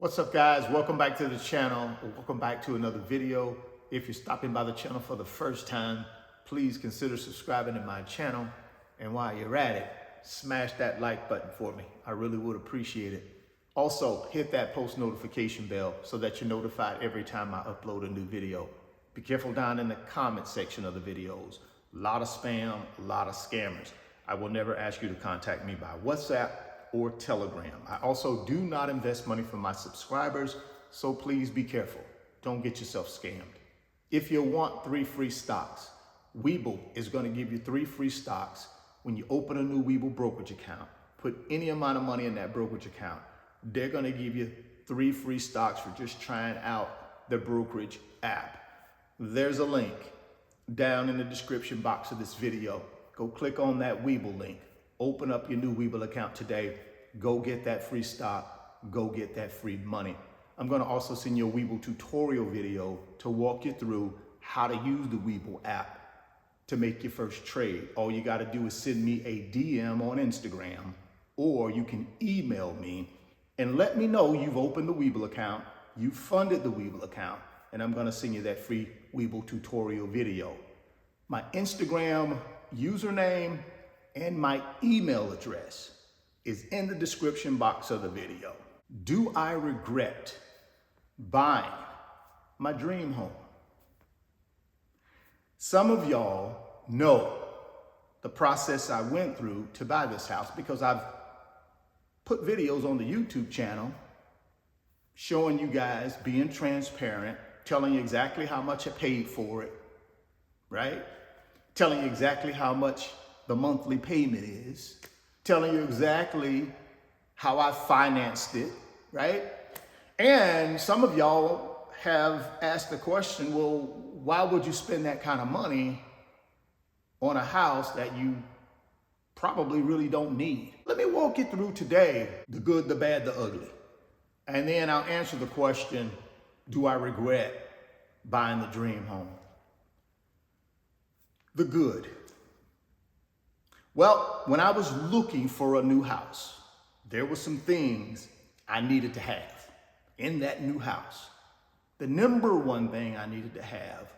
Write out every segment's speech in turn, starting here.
What's up, guys? Welcome back to the channel. Welcome back to another video. If you're stopping by the channel for the first time, please consider subscribing to my channel. And while you're at it, smash that like button for me. I really would appreciate it. Also, hit that post notification bell so that you're notified every time I upload a new video. Be careful down in the comment section of the videos. A lot of spam, a lot of scammers. I will never ask you to contact me by WhatsApp or Telegram. I also do not invest money from my subscribers, so please be careful. Don't get yourself scammed. If you want 3 free stocks, Webull is going to give you 3 free stocks when you open a new Webull brokerage account. Put any amount of money in that brokerage account. They're going to give you 3 free stocks for just trying out the brokerage app. There's a link down in the description box of this video. Go click on that Webull link. Open up your new Webull account today. Go get that free stock. Go get that free money. I'm going to also send you a Webull tutorial video to walk you through how to use the Webull app to make your first trade. All you got to do is send me a DM on Instagram, or you can email me and let me know you've opened the Webull account, you funded the Webull account, and I'm going to send you that free Webull tutorial video. My Instagram username and my email address is in the description box of the video. Do I regret buying my dream home? Some of y'all know the process I went through to buy this house because I've put videos on the YouTube channel showing you guys, being transparent, telling you exactly how much I paid for it, right? Telling you exactly how much the monthly payment is, telling you exactly how I financed it, right? And some of y'all have asked the question, well, why would you spend that kind of money on a house that you probably really don't need? Let me walk you through today the good, the bad, the ugly. And then I'll answer the question, do I regret buying the dream home? The good. Well, when I was looking for a new house, there were some things I needed to have in that new house. The number one thing I needed to have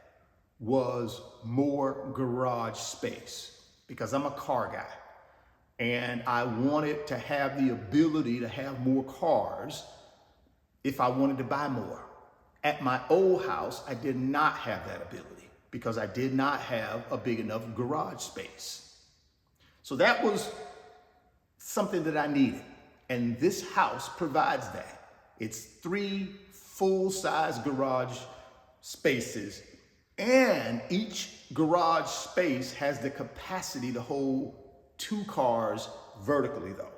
was more garage space because I'm a car guy and I wanted to have the ability to have more cars if I wanted to buy more. At my old house, I did not have that ability because I did not have a big enough garage space. So that was something that I needed. And this house provides that. It's 3 full-size garage spaces, and each garage space has the capacity to hold 2 cars vertically though.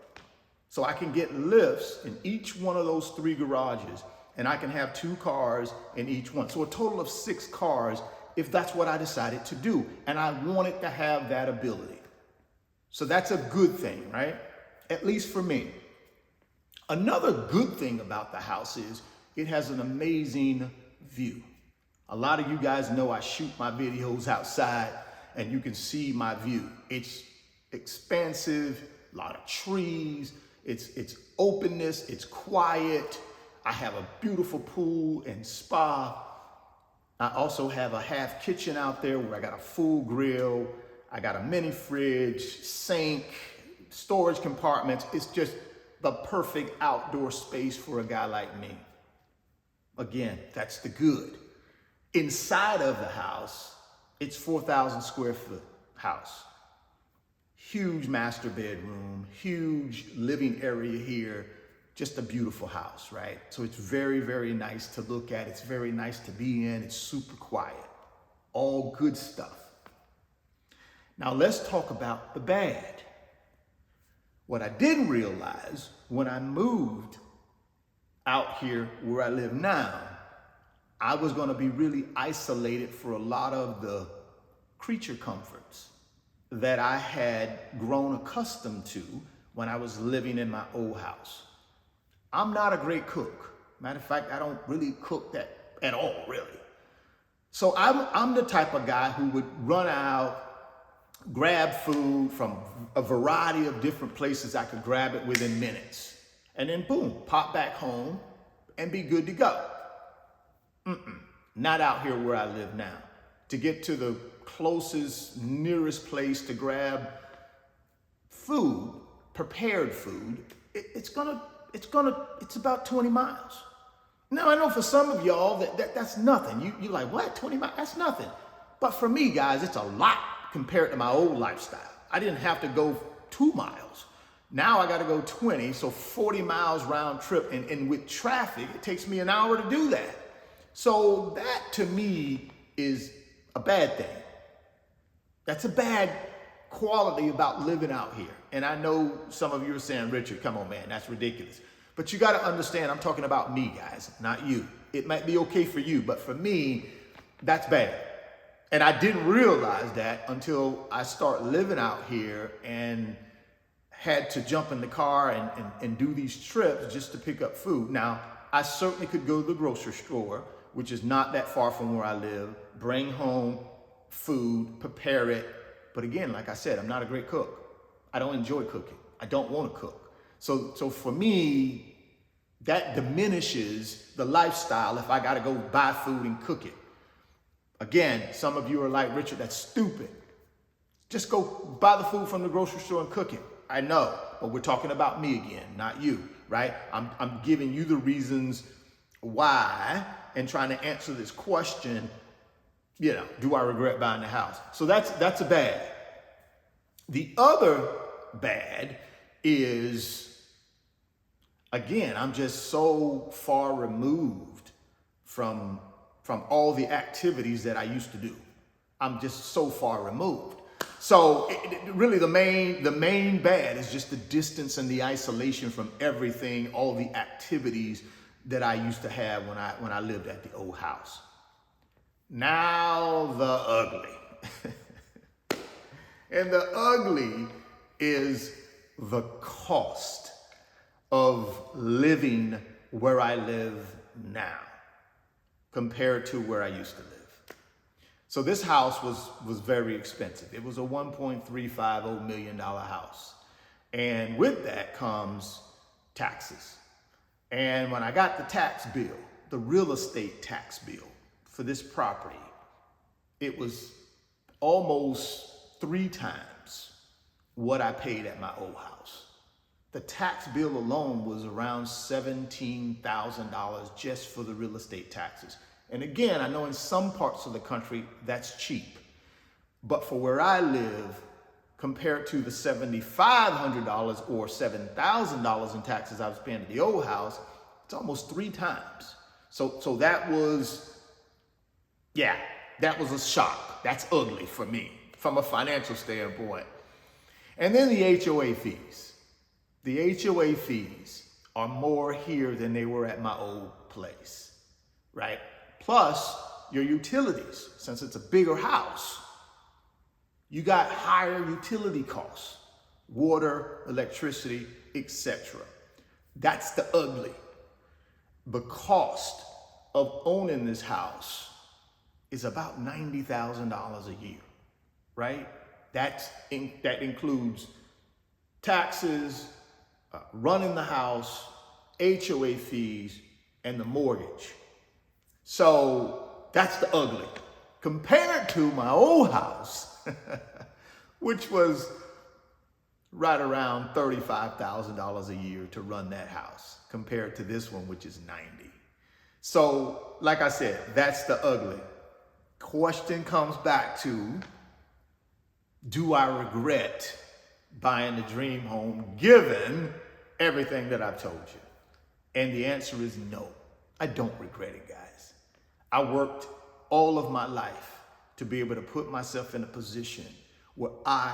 So I can get lifts in each one of those 3 garages, and I can have 2 cars in each one. So a total of 6 cars if that's what I decided to do. And I wanted to have that ability. So that's a good thing, right? At least for me. Another good thing about the house is it has an amazing view. A lot of you guys know I shoot my videos outside and you can see my view. It's expansive, a lot of trees, it's openness, it's quiet. I have a beautiful pool and spa. I also have a half kitchen out there where I got a full grill. I got a mini fridge, sink, storage compartments. It's just the perfect outdoor space for a guy like me. Again, that's the good. Inside of the house, it's 4,000 square foot house. Huge master bedroom, huge living area here. Just a beautiful house, right? So it's very, very nice to look at. It's very nice to be in. It's super quiet. All good stuff. Now let's talk about the bad. What I didn't realize when I moved out here where I live now, I was going to be really isolated for a lot of the creature comforts that I had grown accustomed to when I was living in my old house. I'm not a great cook. Matter of fact, I don't really cook that at all, really. So I'm the type of guy who would run out, grab food from a variety of different places. I could grab it within minutes. And then boom, pop back home, and be good to go. Not out here where I live now. To get to the closest, nearest place to grab food, prepared food, it's about 20 miles. Now, I know for some of y'all that's nothing. You're like, what, 20 miles? That's nothing. But for me, guys, it's a lot compared to my old lifestyle. I didn't have to go 2 miles. Now I got to go 20, so 40 miles round trip. And with traffic, it takes me an hour to do that. So that to me is a bad thing. That's a bad quality about living out here. And I know some of you are saying, Richard, come on, man, that's ridiculous. But you got to understand, I'm talking about me, guys, not you. It might be okay for you, but for me, that's bad. And I didn't realize that until I start living out here and had to jump in the car and do these trips just to pick up food. Now, I certainly could go to the grocery store, which is not that far from where I live, bring home food, prepare it. But again, like I said, I'm not a great cook. I don't enjoy cooking. I don't want to cook. So for me, that diminishes the lifestyle if I got to go buy food and cook it. Again, some of you are like, Richard, that's stupid. Just go buy the food from the grocery store and cook it. I know, but we're talking about me again, not you, right? I'm giving you the reasons why and trying to answer this question, do I regret buying the house? So that's a bad. The other bad is, again, I'm just so far removed from all the activities that I used to do. I'm just so far removed. So really the main bad is just the distance and the isolation from everything, all the activities that I used to have when I lived at the old house. Now the ugly. And the ugly is the cost of living where I live now compared to where I used to live. So this house was very expensive. It was a $1.350 million house. And with that comes taxes. And when I got the tax bill, the real estate tax bill for this property, it was almost 3 times what I paid at my old house. The tax bill alone was around $17,000 just for the real estate taxes. And again, I know in some parts of the country that's cheap, but for where I live, compared to the $7,500 or $7,000 in taxes I was paying at the old house, it's almost 3 times. So that was a shock. That's ugly for me from a financial standpoint. And then the HOA fees. The HOA fees are more here than they were at my old place, right? Plus your utilities, since it's a bigger house, you got higher utility costs, water, electricity, etc. That's the ugly. The cost of owning this house is about $90,000 a year, right? That includes taxes, running the house, HOA fees, and the mortgage. So that's the ugly. Compared to my old house, which was right around $35,000 a year to run that house, compared to this one, which is $90,000. So, like I said, that's the ugly. Question comes back to, do I regret buying the dream home given everything that I've told you? And the answer is no. I don't regret it, guys. I worked all of my life to be able to put myself in a position where I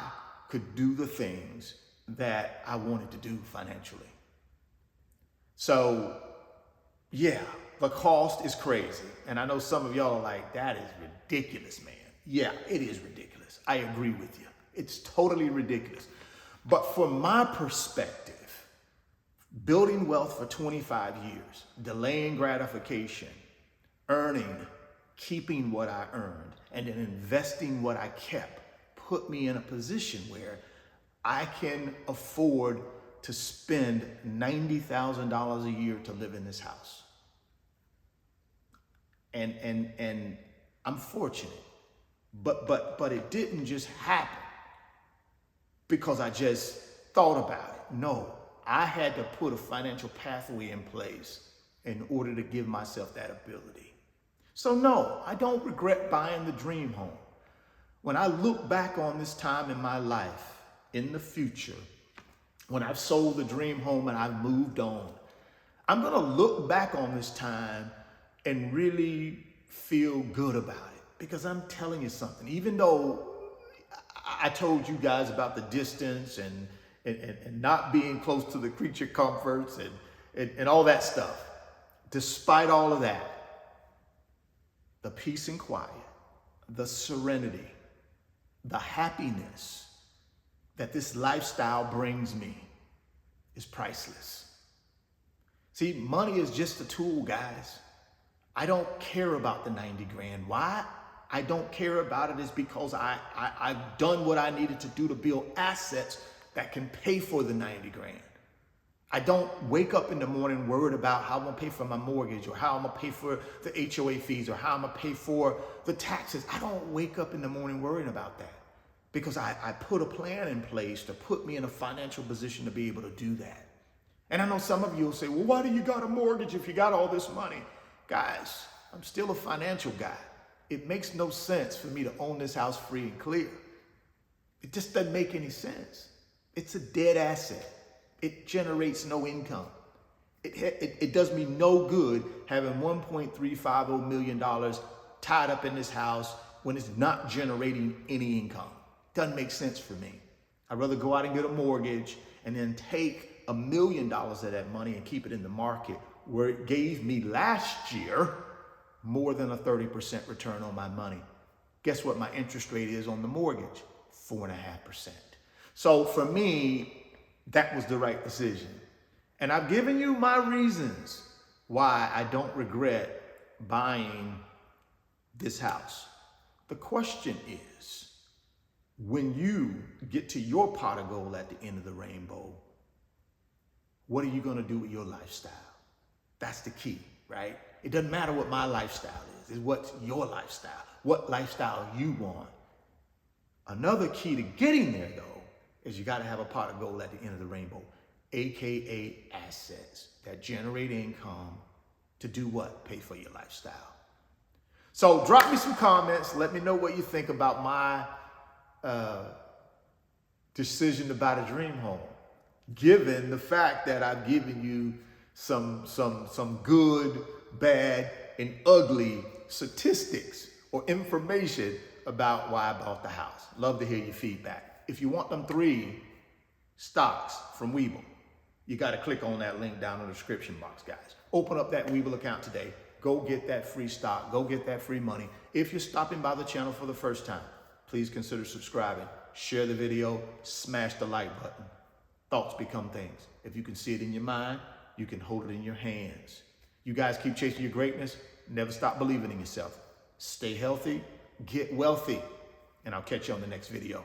could do the things that I wanted to do financially. So, yeah, the cost is crazy. And I know some of y'all are like, that is ridiculous, man. Yeah, it is ridiculous. I agree with you. It's totally ridiculous. But from my perspective, building wealth for 25 years, delaying gratification, earning, keeping what I earned, and then investing what I kept, put me in a position where I can afford to spend $90,000 a year to live in this house. And I'm fortunate. But it didn't just happen because I just thought about it. No, I had to put a financial pathway in place in order to give myself that ability. So no, I don't regret buying the dream home. When I look back on this time in my life, in the future, when I've sold the dream home and I've moved on, I'm gonna look back on this time and really feel good about it. Because I'm telling you something, even though I told you guys about the distance and not being close to the creature comforts and all that stuff, despite all of that, the peace and quiet, the serenity, the happiness that this lifestyle brings me is priceless. See, money is just a tool, guys. I don't care about the 90 grand. Why? I don't care about it is because I've done what I needed to do to build assets that can pay for the 90 grand. I don't wake up in the morning worried about how I'm gonna pay for my mortgage or how I'm gonna pay for the HOA fees or how I'm gonna pay for the taxes. I don't wake up in the morning worrying about that because I put a plan in place to put me in a financial position to be able to do that. And I know some of you will say, well, why do you got a mortgage if you got all this money? Guys, I'm still a financial guy. It makes no sense for me to own this house free and clear. It just doesn't make any sense. It's a dead asset. It generates no income. It does me no good having $1.350 million tied up in this house when it's not generating any income. Doesn't make sense for me. I'd rather go out and get a mortgage and then take $1 million of that money and keep it in the market where it gave me last year more than a 30% return on my money. Guess what my interest rate is on the mortgage? 4.5%. So for me, that was the right decision. And I've given you my reasons why I don't regret buying this house. The question is, when you get to your pot of gold at the end of the rainbow, what are you gonna do with your lifestyle? That's the key, right? It doesn't matter what my lifestyle is. It's what's your lifestyle, what lifestyle you want. Another key to getting there, though, is you got to have a pot of gold at the end of the rainbow, AKA assets that generate income to do what? Pay for your lifestyle. So drop me some comments. Let me know what you think about my decision to buy the dream home, given the fact that I've given you some good, bad, and ugly statistics or information about why I bought the house. Love to hear your feedback. If you want them 3 stocks from Webull, you got to click on that link down in the description box, guys. Open up that Webull account today. Go get that free stock. Go get that free money. If you're stopping by the channel for the first time, please consider subscribing. Share the video. Smash the like button. Thoughts become things. If you can see it in your mind, you can hold it in your hands. You guys keep chasing your greatness. Never stop believing in yourself. Stay healthy, get wealthy, and I'll catch you on the next video.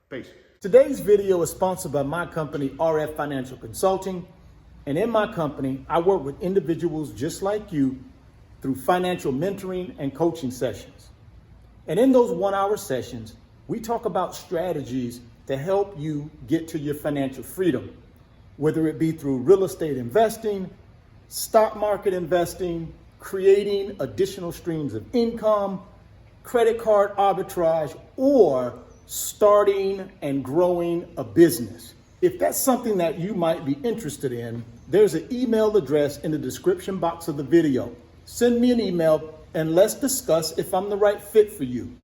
Peace. Today's video is sponsored by my company, RF Financial Consulting. And in my company, I work with individuals just like you through financial mentoring and coaching sessions. And in those 1-hour sessions, we talk about strategies to help you get to your financial freedom, whether it be through real estate investing, stock market investing, creating additional streams of income, credit card arbitrage, or starting and growing a business. If that's something that you might be interested in, there's an email address in the description box of the video. Send me an email and let's discuss if I'm the right fit for you.